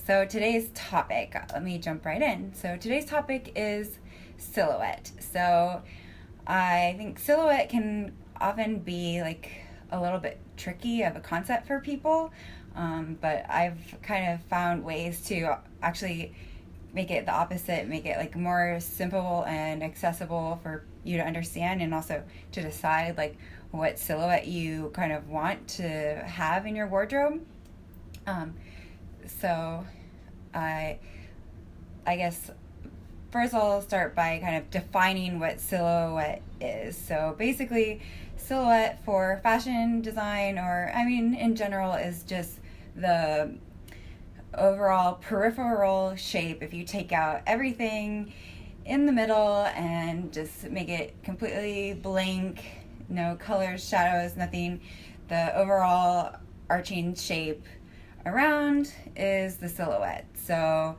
So today's topic, let me jump right in. So today's topic is silhouette. So I think silhouette can often be like a little bit tricky of a concept for people, but I've kind of found ways to actually make it the opposite, make it like more simple and accessible for you to understand, and also to decide like what silhouette you kind of want to have in your wardrobe. Um, so I I guess first I'll start by kind of defining what silhouette is. So basically, silhouette for fashion design, or I mean in general, is just the overall peripheral shape. If you take out everything in the middle and just make it completely blank, no colors, shadows, nothing, the overall arching shape around is the silhouette. So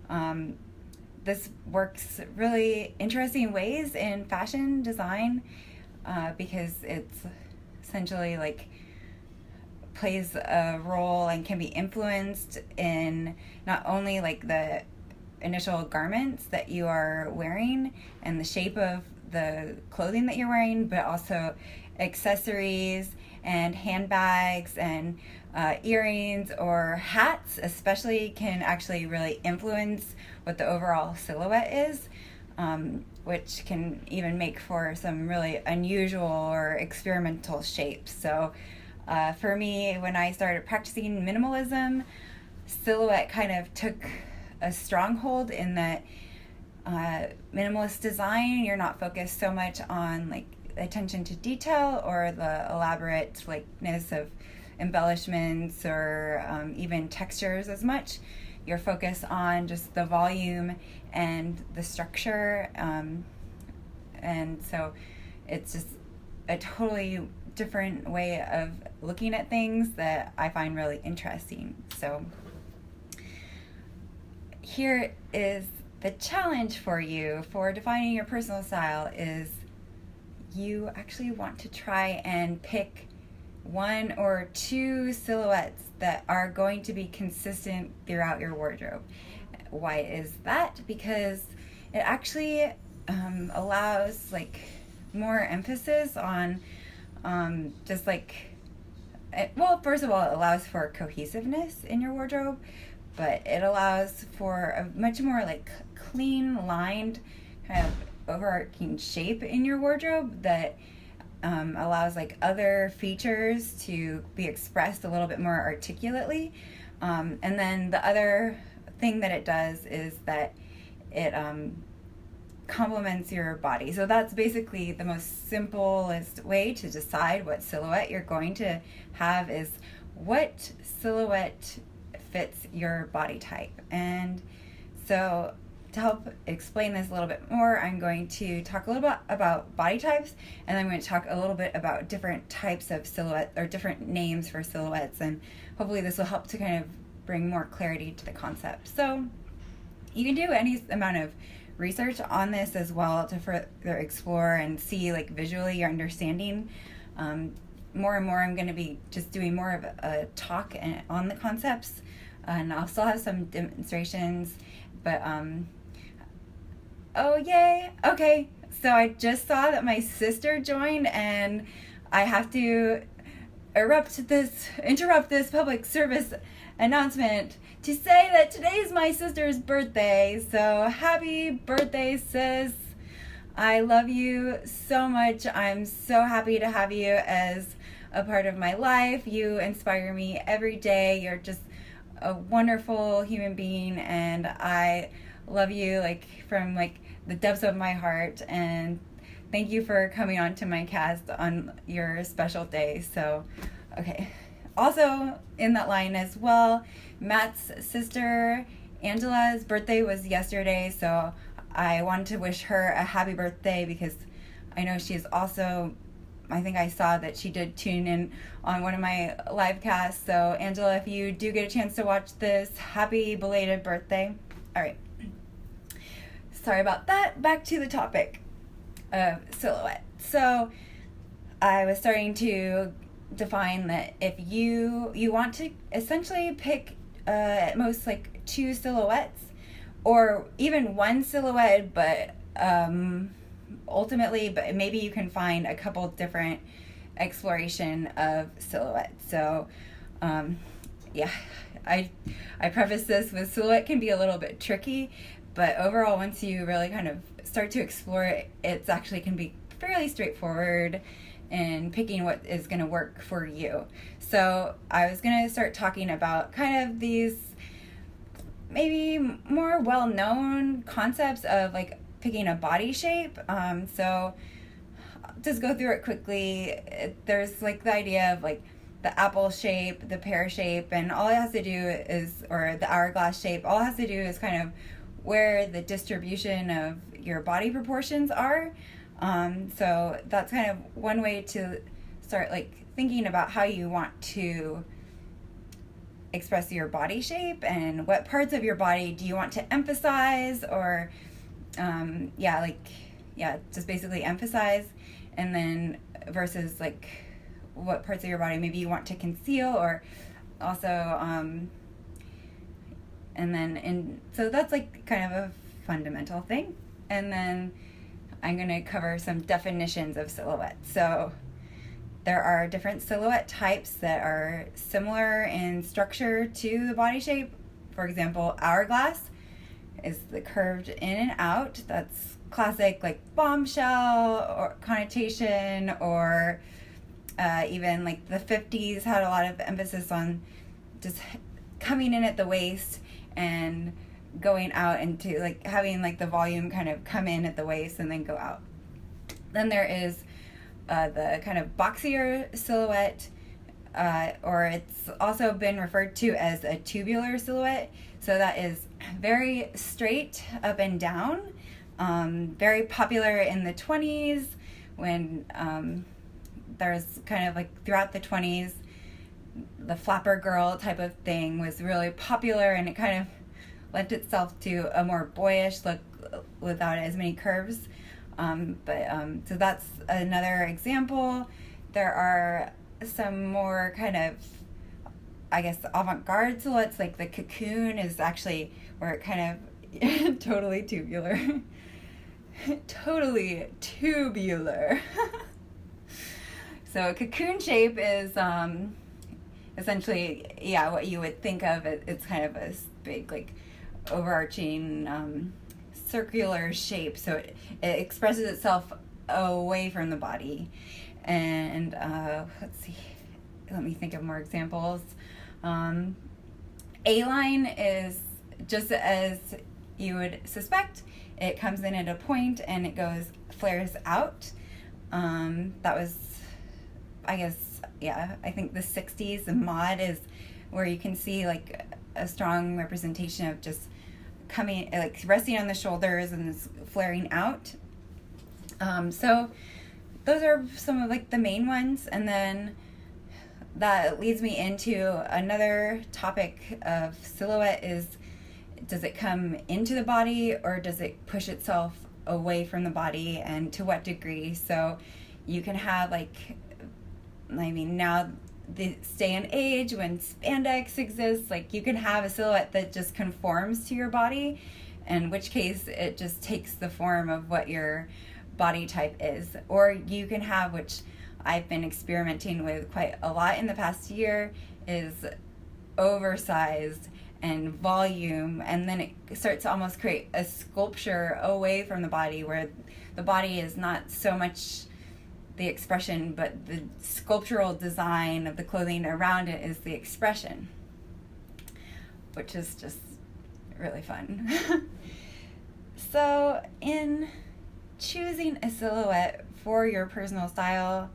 um, this works really interesting ways in fashion design, because it's essentially like plays a role and can be influenced in not only like the initial garments that you are wearing and the shape of the clothing that you're wearing, but also accessories and handbags and earrings or hats especially can actually really influence what the overall silhouette is, which can even make for some really unusual or experimental shapes. So for me, when I started practicing minimalism, silhouette kind of took a stronghold in that minimalist design, you're not focused so much on like attention to detail or the elaborate likeness of embellishments or even textures as much. You're focused on just the volume and the structure, and so it's just a totally different way of looking at things that I find really interesting. So here is the challenge for you for defining your personal style: is you actually want to try and pick one or two silhouettes that are going to be consistent throughout your wardrobe. Why is that? Because it actually allows like more emphasis on just like well, first of all, it allows for cohesiveness in your wardrobe, but it allows for a much more like clean lined kind of overarching shape in your wardrobe that allows like other features to be expressed a little bit more articulately. And then the other thing that it does is that it complements your body. So that's basically the most simplest way to decide what silhouette you're going to have, is what silhouette fits your body type. And so to help explain this a little bit more, I'm going to talk a little bit about body types, and then I'm going to talk a little bit about different types of silhouette or different names for silhouettes, and hopefully this will help to kind of bring more clarity to the concept. So you can do any amount of research on this as well to further explore and see like visually your understanding. More and more I'm going to be just doing more of a talk on the concepts, and I'll still have some demonstrations, but oh yay, okay, so I just saw that my sister joined, and I have to interrupt this public service announcement to say that today is my sister's birthday. So happy birthday, sis. I love you so much. I'm so happy to have you as a part of my life. You inspire me every day. You're just a wonderful human being, and I love you like from like the depths of my heart. And thank you for coming on to my cast on your special day. So okay, also in that line as well, Matt's sister Angela's birthday was yesterday, so I wanted to wish her a happy birthday because I know she is also, I think I saw that she did tune in on one of my live casts. So Angela, if you do get a chance to watch this, happy belated birthday. All right, sorry about that. Back to the topic of silhouette. So I was starting to define that if you want to essentially pick at most like 2 silhouettes, or even 1 silhouette, but ultimately, but maybe you can find a couple different exploration of silhouettes. So yeah, I preface this with silhouette can be a little bit tricky, but overall, once you really kind of start to explore it, it's actually can be fairly straightforward in picking what is going to work for you. So I was going to start talking about kind of these maybe more well-known concepts of like picking a body shape. So just go through it quickly. There's like the idea of like the apple shape, the pear shape, and all it has to do is, or the hourglass shape, all it has to do is kind of where the distribution of your body proportions are. So that's kind of one way to start like thinking about how you want to express your body shape and what parts of your body do you want to emphasize, or just basically emphasize, and then versus like what parts of your body maybe you want to conceal, or also so that's like kind of a fundamental thing. And then I'm going to cover some definitions of silhouette. So there are different silhouette types that are similar in structure to the body shape. For example, hourglass is the curved in and out. That's classic like bombshell or connotation, or even like the 50s had a lot of emphasis on just coming in at the waist and going out into like having like the volume kind of come in at the waist and then go out. Then there is the kind of boxier silhouette, or it's also been referred to as a tubular silhouette. So that is very straight up and down, very popular in the 20s when there's kind of like throughout the 20s, the flapper girl type of thing was really popular, and it kind of lent itself to a more boyish look without as many curves. So that's another example. There are some more kind of, I guess, avant-garde silhouettes, like the cocoon is actually where it kind of totally tubular. Totally tubular. So a cocoon shape is essentially, what you would think of. It's kind of a big, like, overarching circular shape. So it expresses itself away from the body. And let's see. Let me think of more examples. A-line is just as you would suspect. It comes in at a point and it flares out. That was, I guess, I think the 60s, the mod is where you can see like a strong representation of just coming, like resting on the shoulders and flaring out. So those are some of like the main ones. And then that leads me into another topic of silhouette is, does it come into the body or does it push itself away from the body, and to what degree? So you can have now this day and age when spandex exists, like you can have a silhouette that just conforms to your body, in which case it just takes the form of what your body type is. Or you can have, which I've been experimenting with quite a lot in the past year, is oversized and volume, and then it starts to almost create a sculpture away from the body, where the body is not so much the expression, but the sculptural design of the clothing around it is the expression, which is just really fun. So in choosing a silhouette for your personal style,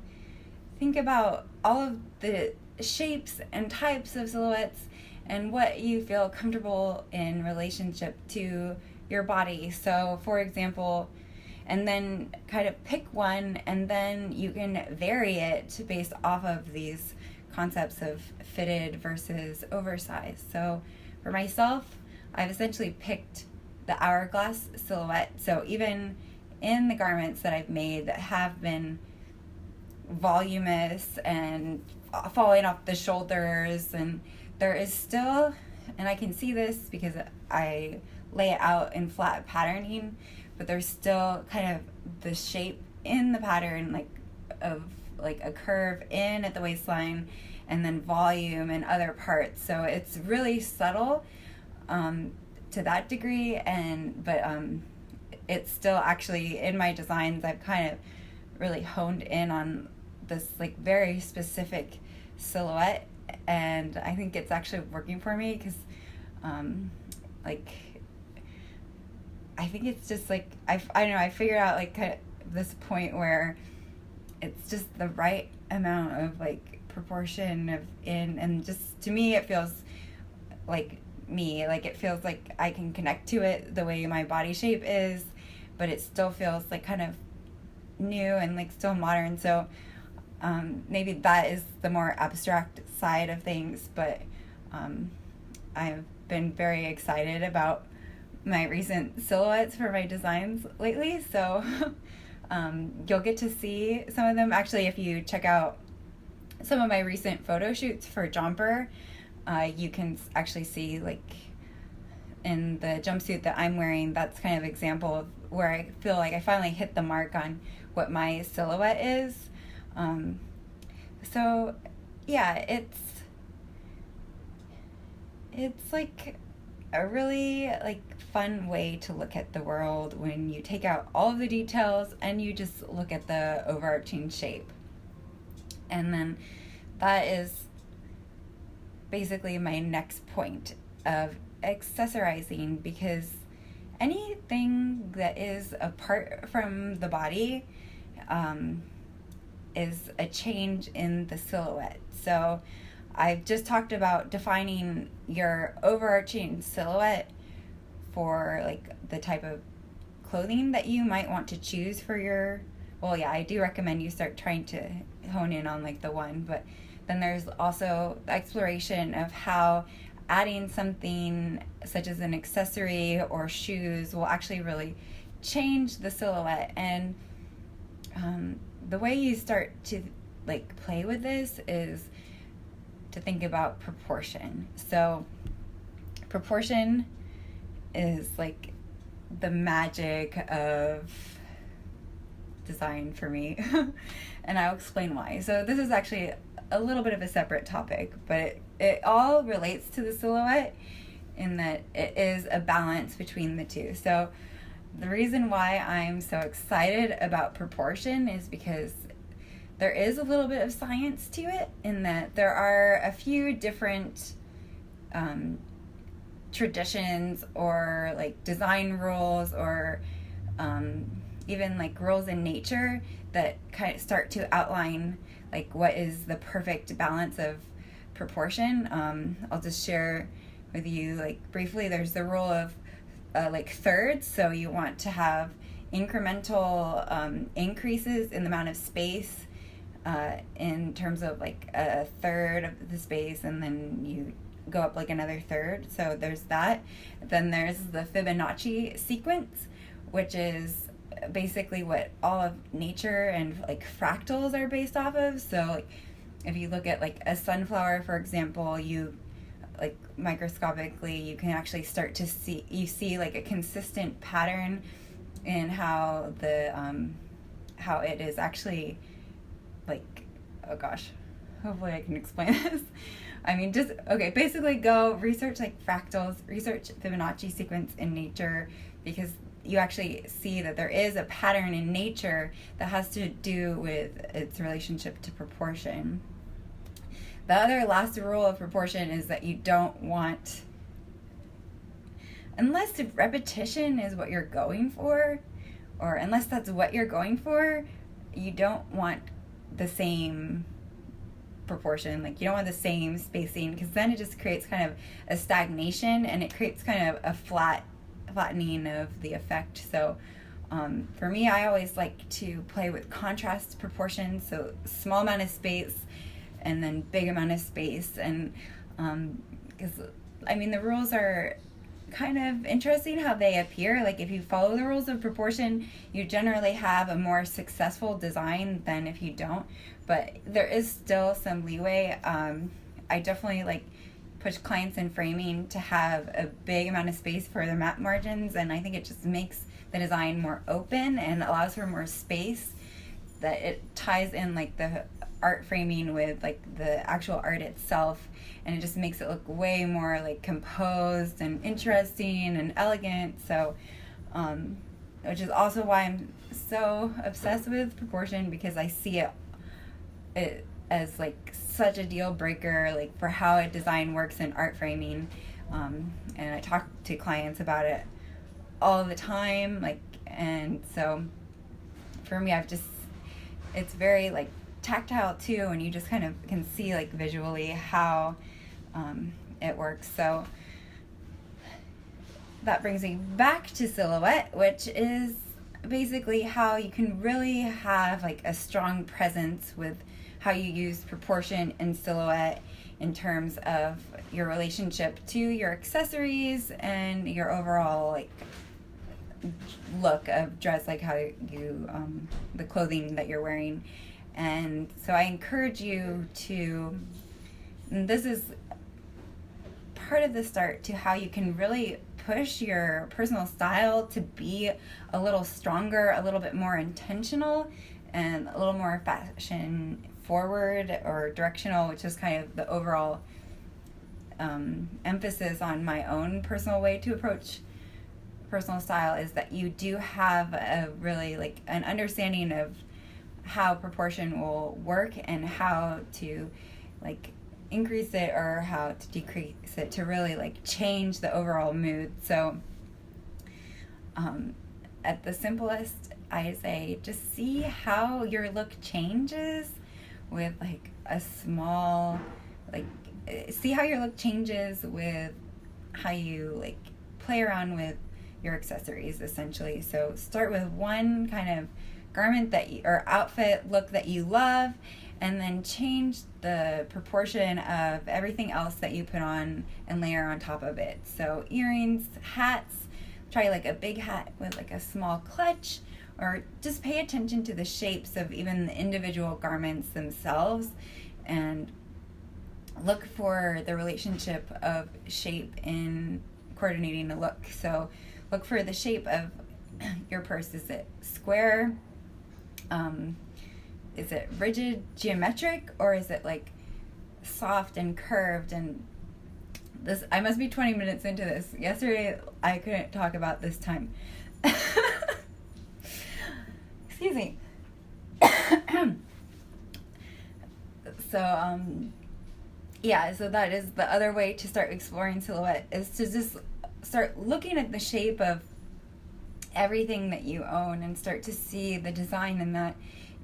think about all of the shapes and types of silhouettes and what you feel comfortable in relationship to your body. So for example, and then kind of pick one, and then you can vary it based off of these concepts of fitted versus oversized. So for myself, I've essentially picked the hourglass silhouette. So even in the garments that I've made that have been voluminous and falling off the shoulders, and there is still and I can see this because I lay it out in flat patterning, but there's still kind of the shape in the pattern, like of like a curve in at the waistline and then volume in other parts. So it's really subtle to that degree, but it's still actually in my designs. I've kind of really honed in on this like very specific silhouette, and I think it's actually working for me because like I think it's just like I don't know, I figured out like kind of this point where it's just the right amount of like proportion of in, and just to me it feels like me, like it feels like I can connect to it the way my body shape is, but it still feels like kind of new and like still modern. So maybe that is the more abstract side of things, but I've been very excited about my recent silhouettes for my designs lately. So you'll get to see some of them. Actually, if you check out some of my recent photo shoots for Jumper, you can actually see like in the jumpsuit that I'm wearing, that's kind of example of where I feel like I finally hit the mark on what my silhouette is. So yeah, it's like a really like fun way to look at the world when you take out all of the details and you just look at the overarching shape. And then that is basically my next point of accessorizing, because anything that is apart from the body is a change in the silhouette. So I've just talked about defining your overarching silhouette for like the type of clothing that you might want to choose for your, well, yeah, I do recommend you start trying to hone in on like the one, but then there's also the exploration of how adding something such as an accessory or shoes will actually really change the silhouette. And the way you start to like play with this is to think about proportion. So proportion is like the magic of design for me. And I'll explain why. So this is actually a little bit of a separate topic, but it all relates to the silhouette in that it is a balance between the two. So the reason why I'm so excited about proportion is because there is a little bit of science to it, in that there are a few different traditions or like design rules or even like rules in nature that kind of start to outline like what is the perfect balance of proportion. I'll just share with you like briefly. There's the rule of like thirds. So you want to have incremental increases in the amount of space in terms of like a third of the space, and then you go up like another third. So there's that. Then there's the Fibonacci sequence, which is basically what all of nature and like fractals are based off of. So like if you look at like a sunflower, for example, you like microscopically you can actually start to see like a consistent pattern in how the how it is actually like, oh gosh, hopefully I can explain this. I mean, just okay, basically go research like fractals, research Fibonacci sequence in nature, because you actually see that there is a pattern in nature that has to do with its relationship to proportion. The other last rule of proportion is that you don't want, unless repetition is what you're going for, or unless that's what you're going for, you don't want the same proportion. Like you don't want the same spacing, because then it just creates kind of a stagnation, and it creates kind of a flattening of the effect. So for me, I always like to play with contrast proportions, so small amount of space and then big amount of space. And because I mean the rules are kind of interesting how they appear. Like if you follow the rules of proportion, you generally have a more successful design than if you don't, but there is still some leeway. I definitely like push clients in framing to have a big amount of space for their mat margins, and I think it just makes the design more open and allows for more space, that it ties in like the art framing with like the actual art itself, and it just makes it look way more like composed and interesting and elegant. So which is also why I'm so obsessed with proportion, because I see it as like such a deal breaker, like for how a design works in art framing. And I talk to clients about it all the time, like, and so for me, it's very like tactile too, and you just kind of can see like visually how it works. So that brings me back to silhouette, which is basically how you can really have like a strong presence with how you use proportion and silhouette in terms of your relationship to your accessories and your overall like look of dress, like how you the clothing that you're wearing. And so I encourage you to, and this is part of the start to how you can really push your personal style to be a little stronger, a little bit more intentional, and a little more fashion forward or directional, which is kind of the overall emphasis on my own personal way to approach personal style, is that you do have a really like an understanding of how proportion will work and how to like increase it or how to decrease it to really like change the overall mood. So at the simplest, I say just see how your look changes with like a small, like see how your look changes with how you like play around with your accessories essentially. So start with one kind of garment that you, or outfit look that you love, and then change the proportion of everything else that you put on and layer on top of it. So earrings, hats, try like a big hat with like a small clutch, or just pay attention to the shapes of even the individual garments themselves and look for the relationship of shape in coordinating a look. So look for the shape of your purse. Is it square? Is it rigid, geometric, or is it like soft and curved? And this, I must be 20 minutes into this. Yesterday, I couldn't talk about this time. Excuse me. So, yeah, so that is the other way to start exploring silhouette, is to just start looking at the shape of everything that you own and start to see the design in that,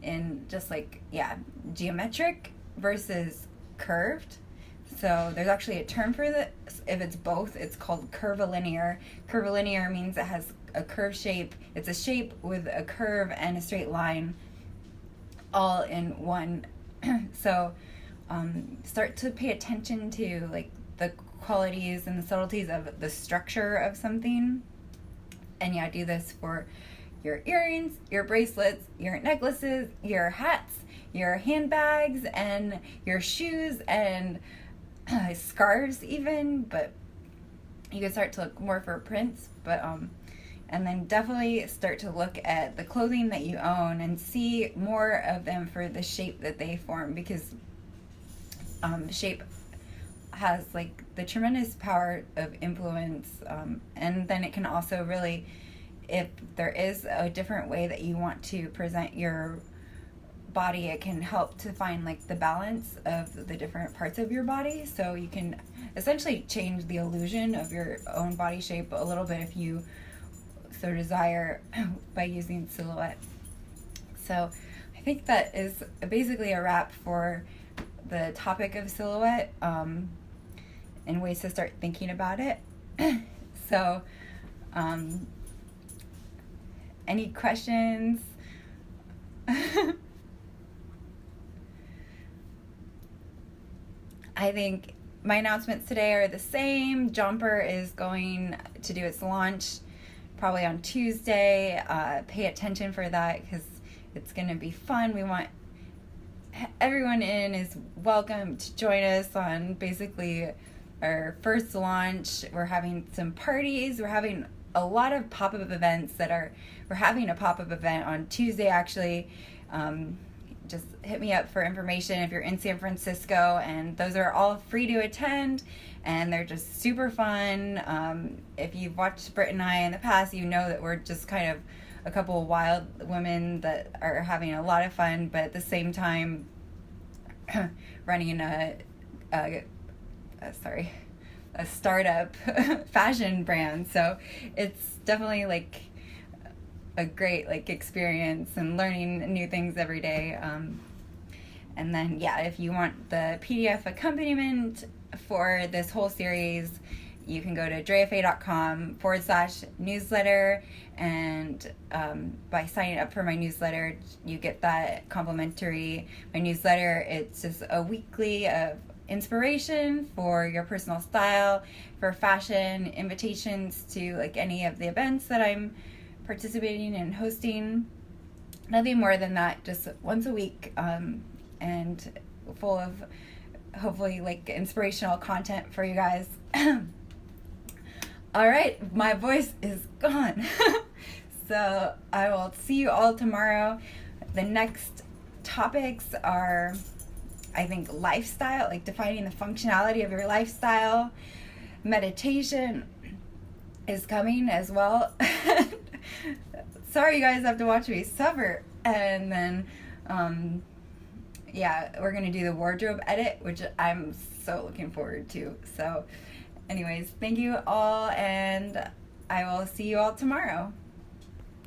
in just like, yeah, geometric versus curved. So there's actually a term for this. If it's both, it's called curvilinear. Curvilinear means it has a curved shape. It's a shape with a curve and a straight line all in one. So start to pay attention to like the qualities and the subtleties of the structure of something. And yeah, do this for your earrings, your bracelets, your necklaces, your hats, your handbags, and your shoes, and scarves even. But you can start to look more for prints, but and then definitely start to look at the clothing that you own and see more of them for the shape that they form, because shape has like the tremendous power of influence, and then it can also really, if there is a different way that you want to present your body, it can help to find like the balance of the different parts of your body. So you can essentially change the illusion of your own body shape a little bit if you so desire by using silhouette. So I think that is basically a wrap for the topic of silhouette, and ways to start thinking about it. So any questions? I think my announcements today are the same. Jumper is going to do its launch probably on Tuesday. Pay attention for that because it's going to be fun. We want everyone in is welcome to join us on basically our first launch. We're having some parties. We're having a lot of pop-up events we're having a pop-up event on Tuesday, actually. Just hit me up for information if you're in San Francisco, and those are all free to attend, and they're just super fun. If you've watched Britt and I in the past, you know that we're just kind of a couple of wild women that are having a lot of fun, but at the same time running a startup fashion brand. So it's definitely like a great like experience and learning new things every day. And then if you want the PDF accompaniment for this whole series, you can go to dreafa.com/newsletter, and by signing up for my newsletter, you get that complimentary. My newsletter, it's just a weekly of inspiration for your personal style, for fashion, invitations to like any of the events that I'm participating and hosting. Nothing more than that, just once a week, and full of hopefully like inspirational content for you guys. All right, my voice is gone. So I will see you all tomorrow. The next topics are, I think, lifestyle, like defining the functionality of your lifestyle. Meditation is coming as well. Sorry you guys have to watch me suffer. And then we're gonna do the wardrobe edit, which I'm so looking forward to. So anyways, thank you all, and I will see you all tomorrow.